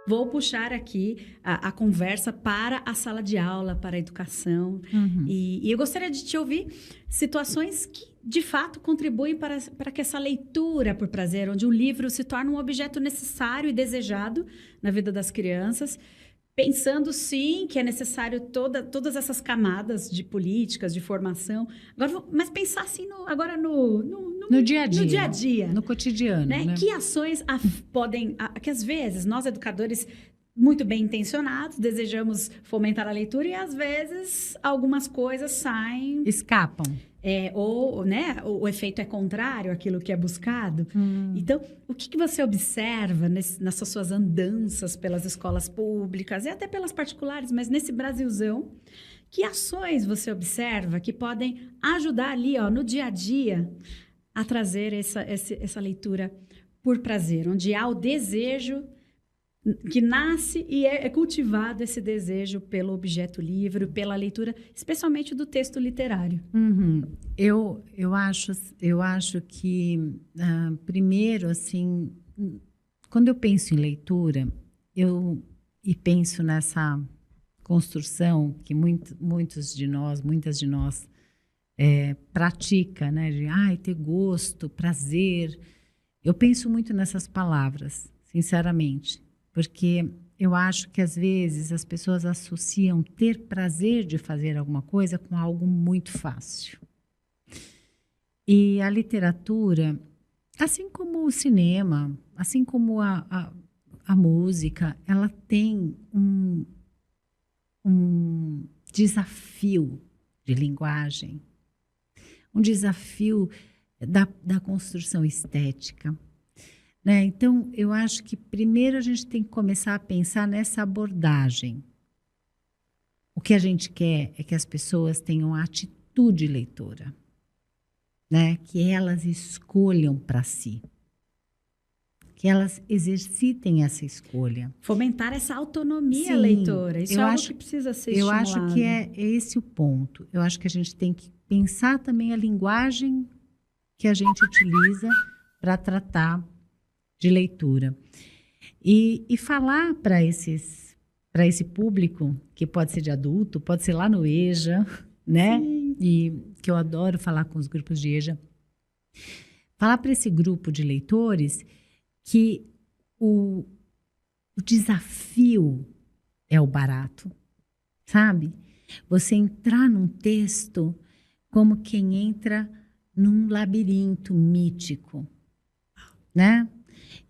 vou puxar aqui a conversa para a sala de aula, para a educação. E eu gostaria de te ouvir situações que, de fato, contribuem para que essa leitura por prazer, onde o livro se torna um objeto necessário e desejado na vida das crianças, pensando, sim, que é necessário todas essas camadas de políticas, de formação. Agora, mas pensar assim agora no dia a dia. No dia a dia. No cotidiano. Né? Que ações podem... Que às vezes nós, educadores, muito bem intencionados, desejamos fomentar a leitura e às vezes algumas coisas saem... Escapam. Ou, né, o efeito é contrário àquilo que é buscado. Então, o que você observa nessas suas andanças pelas escolas públicas e até pelas particulares, mas nesse Brasilzão, que ações você observa que podem ajudar ali, no dia a dia, a trazer essa leitura por prazer, onde há o desejo que nasce e é cultivado esse desejo pelo objeto livre, pela leitura, especialmente do texto literário. Eu acho que, primeiro, assim, quando eu penso em leitura, e penso nessa construção que muitas de nós pratica, né, de ter gosto, prazer. Eu penso muito nessas palavras, sinceramente. Porque eu acho que, às vezes, as pessoas associam ter prazer de fazer alguma coisa com algo muito fácil. E a literatura, assim como o cinema, assim como a música, ela tem um desafio de linguagem, um desafio da construção estética. Né? Então, eu acho que primeiro a gente tem que começar a pensar nessa abordagem. O que a gente quer é que as pessoas tenham a atitude leitora, né? Que elas escolham para si, que elas exercitem essa escolha. Fomentar essa autonomia leitora, isso é algo que precisa ser estimulado. Eu acho que é esse o ponto. Eu acho que a gente tem que pensar também a linguagem que a gente utiliza para tratar de leitura. E falar para esse público, que pode ser de adulto, pode ser lá no EJA, né? Sim. E que eu adoro falar com os grupos de EJA. Falar para esse grupo de leitores que o desafio é o barato, sabe? Você entrar num texto como quem entra num labirinto mítico, né?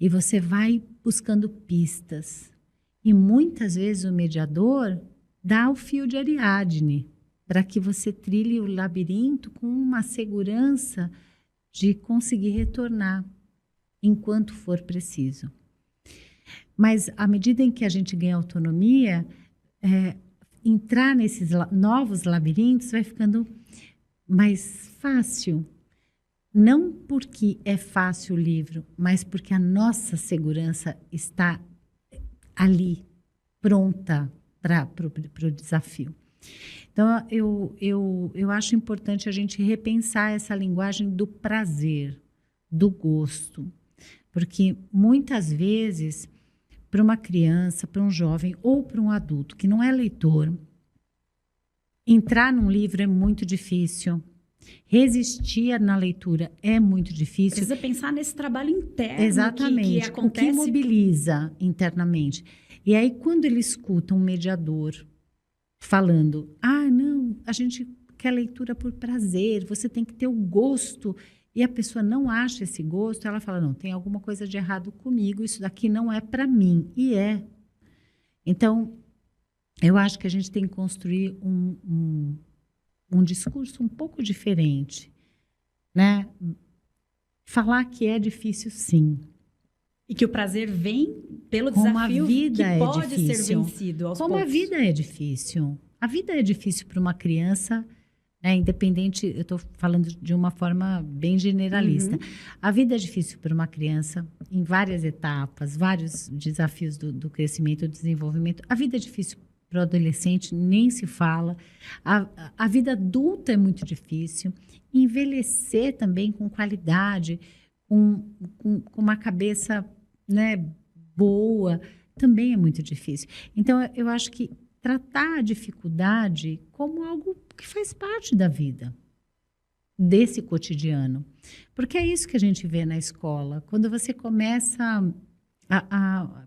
E você vai buscando pistas. E muitas vezes o mediador dá o fio de Ariadne para que você trilhe o labirinto com uma segurança de conseguir retornar enquanto for preciso. Mas à medida em que a gente ganha autonomia, entrar nesses novos labirintos vai ficando mais fácil. Não porque é fácil o livro, mas porque a nossa segurança está ali, pronta para o desafio. Então, eu acho importante a gente repensar essa linguagem do prazer, do gosto. Porque muitas vezes, para uma criança, para um jovem ou para um adulto que não é leitor, entrar num livro é muito difícil. Resistir na leitura é muito difícil. Precisa pensar nesse trabalho interno. Exatamente, que acontece... o que mobiliza internamente. E aí, quando ele escuta um mediador falando, não, a gente quer leitura por prazer, você tem que ter o gosto, e a pessoa não acha esse gosto, ela fala, não, tem alguma coisa de errado comigo, isso daqui não é para mim. E é. Então, eu acho que a gente tem que construir um discurso um pouco diferente, né? Falar que é difícil, sim. E que o prazer vem pelo desafio que pode ser vencido aos poucos. Como a vida é difícil. A vida é difícil para uma criança, né? Independente, eu estou falando de uma forma bem generalista. A vida é difícil para uma criança em várias etapas, vários desafios do crescimento e do desenvolvimento. A vida é difícil para o adolescente, nem se fala. A vida adulta é muito difícil. Envelhecer também com qualidade, com uma cabeça, né, boa, também é muito difícil. Então, eu acho que tratar a dificuldade como algo que faz parte da vida, desse cotidiano. Porque é isso que a gente vê na escola. Quando você começa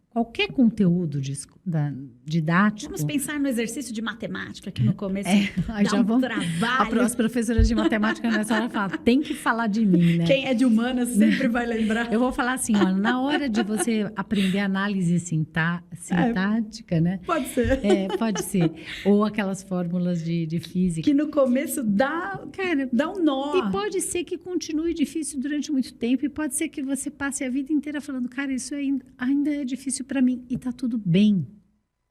qualquer conteúdo didático... Vamos pensar no exercício de matemática, que no começo dá trabalho. As professoras de matemática nessa hora falam, tem que falar de mim, né? Quem é de humanas sempre vai lembrar. Eu vou falar assim, ó, na hora de você aprender análise sintática, né? Pode ser. Pode ser. Ou aquelas fórmulas de física. Que no começo dá um nó. E pode ser que continue difícil durante muito tempo, e pode ser que você passe a vida inteira falando, cara, isso ainda é difícil para mim, e tá tudo bem.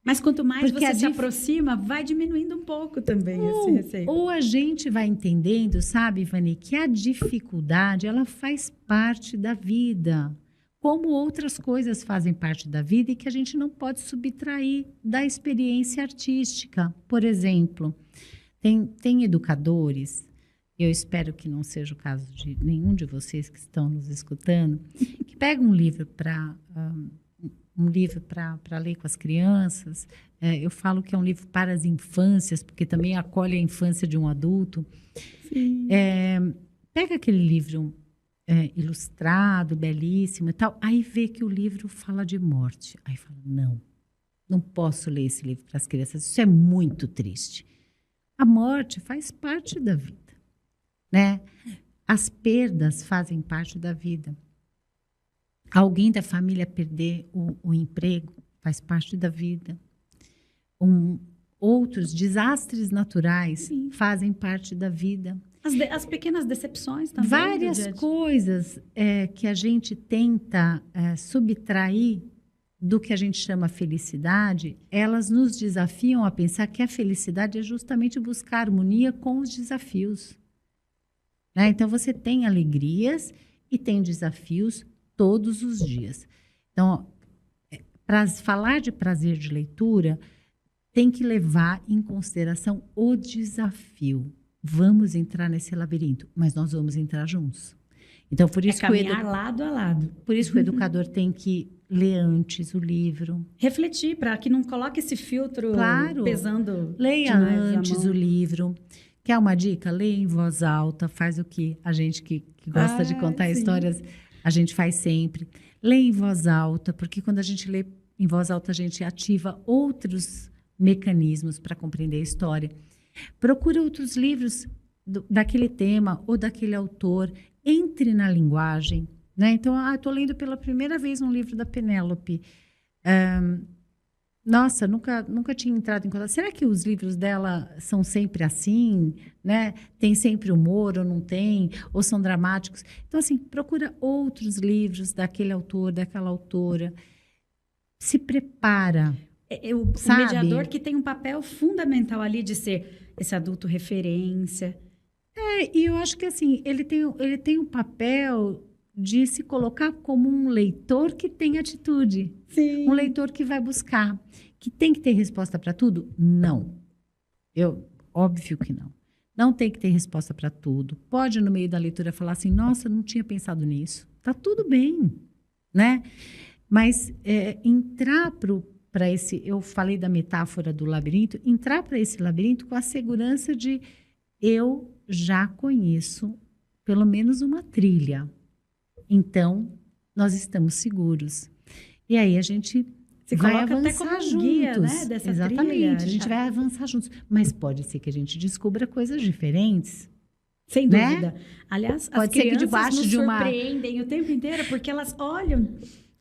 Mas quanto mais você se aproxima, vai diminuindo um pouco também esse receio. Ou a gente vai entendendo, sabe, Ivani, que a dificuldade, ela faz parte da vida, como outras coisas fazem parte da vida e que a gente não pode subtrair da experiência artística. Por exemplo, tem educadores, eu espero que não seja o caso de nenhum de vocês que estão nos escutando, que pegam um livro para ler com as crianças. Eu falo que é um livro para as infâncias, porque também acolhe a infância de um adulto. Pega aquele livro ilustrado, belíssimo e tal, aí vê que o livro fala de morte. Aí fala, não posso ler esse livro para as crianças, isso é muito triste. A morte faz parte da vida, né? As perdas fazem parte da vida. Alguém da família perder o emprego faz parte da vida. Outros desastres naturais fazem parte da vida. As pequenas decepções também. Várias coisas que a gente tenta subtrair do que a gente chama felicidade, elas nos desafiam a pensar que a felicidade é justamente buscar harmonia com os desafios. Né? Então, você tem alegrias e tem desafios todos os dias. Então, para falar de prazer de leitura, tem que levar em consideração o desafio. Vamos entrar nesse labirinto, mas nós vamos entrar juntos. Então, por isso caminhar lado a lado. Por isso que o educador tem que ler antes o livro. Refletir, para que não coloque esse filtro pesando. Leia antes o livro. Quer uma dica? Leia em voz alta, faz o que a gente que gosta de contar histórias, a gente faz sempre. Leia em voz alta, porque quando a gente lê em voz alta, a gente ativa outros mecanismos para compreender a história. Procure outros livros daquele tema ou daquele autor. Entre na linguagem. Né? Então, estou lendo pela primeira vez um livro da Penélope. Nossa, nunca tinha entrado em contato. Será que os livros dela são sempre assim? Né? Tem sempre humor ou não tem? Ou são dramáticos? Então, assim, procura outros livros daquele autor, daquela autora. Se prepara. O mediador que tem um papel fundamental ali de ser esse adulto referência. E eu acho que assim, ele tem um papel de se colocar como um leitor que tem atitude. Sim. Um leitor que vai buscar. Que tem que ter resposta para tudo? Não. Óbvio que não. Não tem que ter resposta para tudo. Pode, no meio da leitura, falar assim, nossa, não tinha pensado nisso. Tá tudo bem, né? Mas entrar para esse... Eu falei da metáfora do labirinto. Entrar para esse labirinto com a segurança de eu já conheço pelo menos uma trilha. Então, nós estamos seguros. E aí a gente vai avançar juntos. Guia, né, dessa Exatamente, trilha. A gente vai avançar juntos. Mas pode ser que a gente descubra coisas diferentes. Sem né? dúvida. Aliás, pode as crianças debaixo nos de uma... surpreendem o tempo inteiro, porque elas olham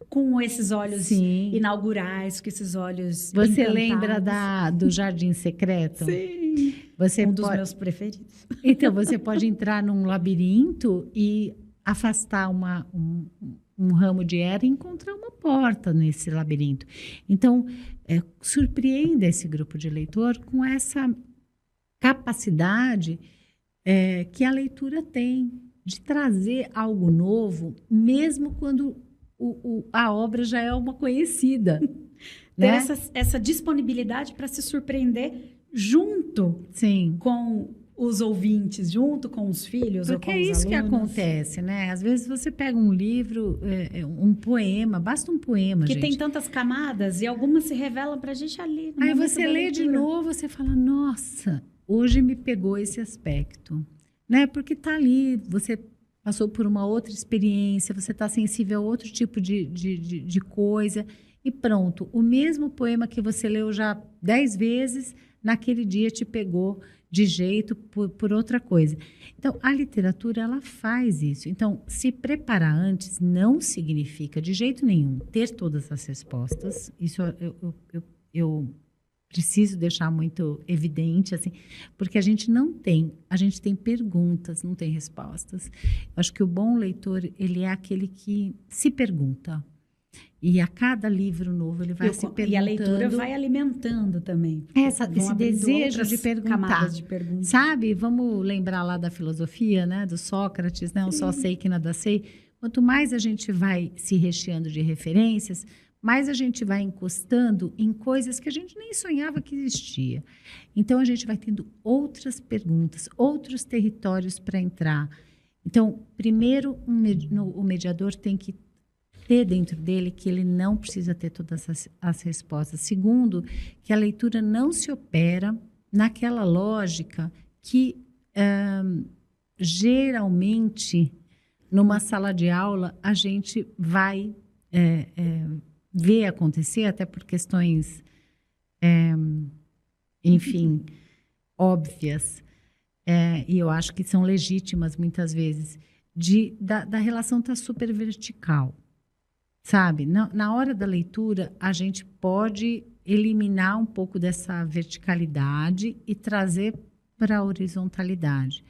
com esses olhos inaugurais, com esses olhos Você encantados. lembra do Jardim Secreto? Sim. Você dos meus preferidos. Então, você pode entrar num labirinto e afastar um ramo de erva e encontrar uma porta nesse labirinto. Então, surpreenda esse grupo de leitor com essa capacidade que a leitura tem de trazer algo novo, mesmo quando a obra já é uma conhecida. Ter né? essa disponibilidade para se surpreender junto Sim. com os ouvintes junto com os filhos ou Porque com é os isso que alunos? acontece, né? Às vezes você pega um livro, um poema, basta um poema, Que gente. tem tantas camadas e algumas se revelam para a gente ali. No Aí momento você da lê de leitura. novo, você fala, nossa, hoje me pegou esse aspecto, né? Porque tá ali, você passou por uma outra experiência, você está sensível a outro tipo de coisa e pronto. O mesmo poema que você leu já 10 vezes, naquele dia te pegou de jeito por outra coisa. Então, a literatura, ela faz isso. Então, se preparar antes não significa, de jeito nenhum, ter todas as respostas. Isso eu preciso deixar muito evidente, assim, porque a gente tem perguntas, não tem respostas. Eu acho que o bom leitor, ele é aquele que se pergunta. E a cada livro novo ele vai se perguntando. E a leitura vai alimentando também. Esse desejo de perguntar. Camadas de perguntas. Sabe? Vamos lembrar lá da filosofia, né? Do Sócrates, né? Eu só sei que nada sei. Quanto mais a gente vai se recheando de referências, mais a gente vai encostando em coisas que a gente nem sonhava que existia. Então, a gente vai tendo outras perguntas, outros territórios para entrar. Então, primeiro, o mediador tem que ter dentro dele que ele não precisa ter todas as respostas. Segundo, que a leitura não se opera naquela lógica que, geralmente, numa sala de aula, a gente vai ver acontecer, até por questões, enfim, óbvias, e eu acho que são legítimas muitas vezes, da relação estar super vertical. Sabe? Na hora da leitura, a gente pode eliminar um pouco dessa verticalidade e trazer para a horizontalidade,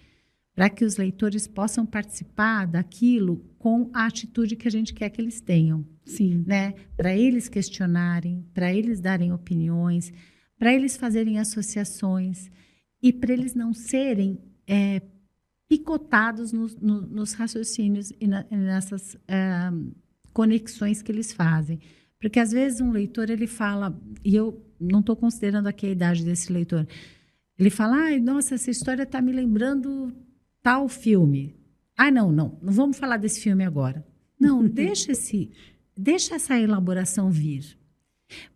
para que os leitores possam participar daquilo com a atitude que a gente quer que eles tenham. Sim. Né? Para eles questionarem, para eles darem opiniões, para eles fazerem associações e para eles não serem picotados nos raciocínios e nessas conexões que eles fazem. Porque, às vezes, um leitor, ele fala, e eu não estou considerando aqui a idade desse leitor, ele fala, ai, nossa, essa história está me lembrando tal filme. Ah, não vamos falar desse filme agora. Não, deixa essa elaboração vir.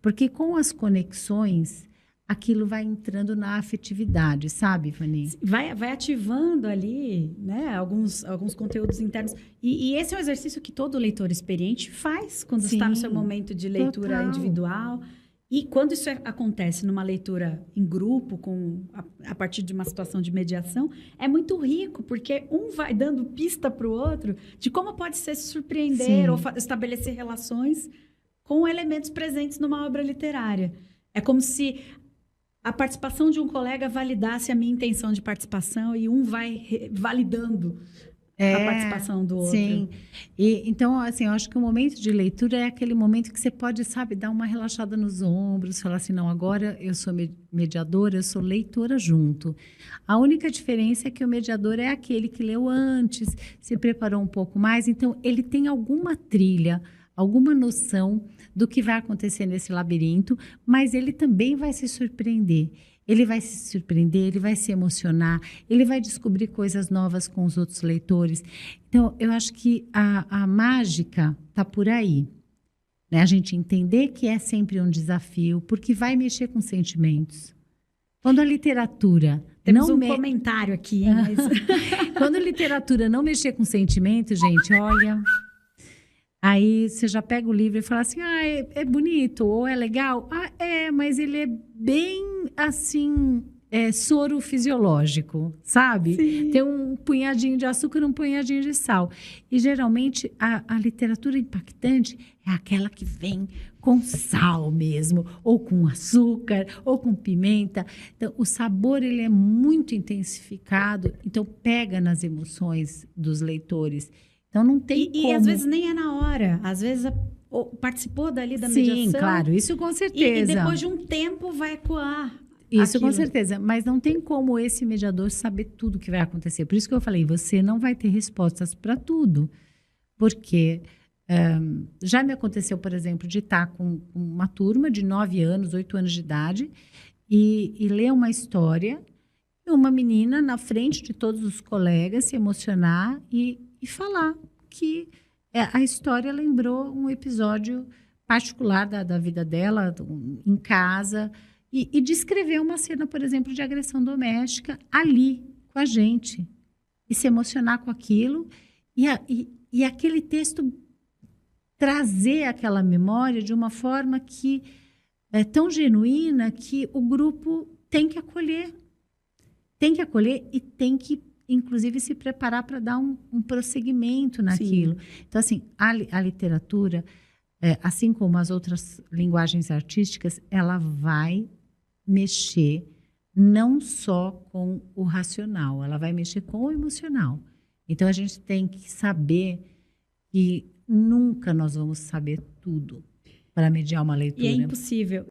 Porque com as conexões, aquilo vai entrando na afetividade, sabe, Vani? Vai ativando ali, né, alguns conteúdos internos. E esse é um exercício que todo leitor experiente faz quando está no seu momento de leitura total. Individual. E quando isso acontece numa leitura em grupo, a partir de uma situação de mediação, é muito rico, porque um vai dando pista para o outro de como pode se surpreender. Sim. Ou estabelecer relações com elementos presentes numa obra literária. É como se a participação de um colega validasse a minha intenção de participação e um vai validando a participação do outro. Sim. Então, assim, eu acho que o momento de leitura é aquele momento que você pode, sabe, dar uma relaxada nos ombros, falar assim, não, agora eu sou mediadora, eu sou leitora junto. A única diferença é que o mediador é aquele que leu antes, se preparou um pouco mais, então ele tem alguma trilha, alguma noção do que vai acontecer nesse labirinto, mas ele também vai se surpreender. Ele vai se surpreender, ele vai se emocionar, ele vai descobrir coisas novas com os outros leitores. Então, eu acho que a mágica está por aí. Né? A gente entender que é sempre um desafio, porque vai mexer com sentimentos. Quando a literatura... Temos um comentário aqui, hein? Mas... Quando a literatura não mexer com sentimentos, gente, olha... Aí você já pega o livro e fala assim, é bonito, ou é legal. Mas ele é bem, assim, soro fisiológico, sabe? Sim. Tem um punhadinho de açúcar e um punhadinho de sal. E, geralmente, a literatura impactante é aquela que vem com sal mesmo, ou com açúcar, ou com pimenta. Então, o sabor, ele é muito intensificado, então pega nas emoções dos leitores. Então, não tem como... E às vezes nem é na hora. Às vezes participou dali da mediação. Sim, claro. Isso com certeza. E depois de um tempo vai ecoar. Isso com certeza. Mas não tem como esse mediador saber tudo o que vai acontecer. Por isso que eu falei, você não vai ter respostas para tudo. Porque já me aconteceu, por exemplo, de estar com uma turma de 9 anos, 8 anos de idade e ler uma história... uma menina na frente de todos os colegas se emocionar e falar que a história lembrou um episódio particular da vida dela, em casa, e descrever uma cena, por exemplo, de agressão doméstica ali, com a gente, e se emocionar com aquilo, e aquele texto trazer aquela memória de uma forma que é tão genuína que o grupo tem que acolher e tem que, inclusive, se preparar para dar um prosseguimento naquilo. Sim. Então, assim, a literatura, assim como as outras linguagens artísticas, ela vai mexer não só com o racional, ela vai mexer com o emocional. Então, a gente tem que saber que nunca nós vamos saber tudo para mediar uma leitura. E é impossível.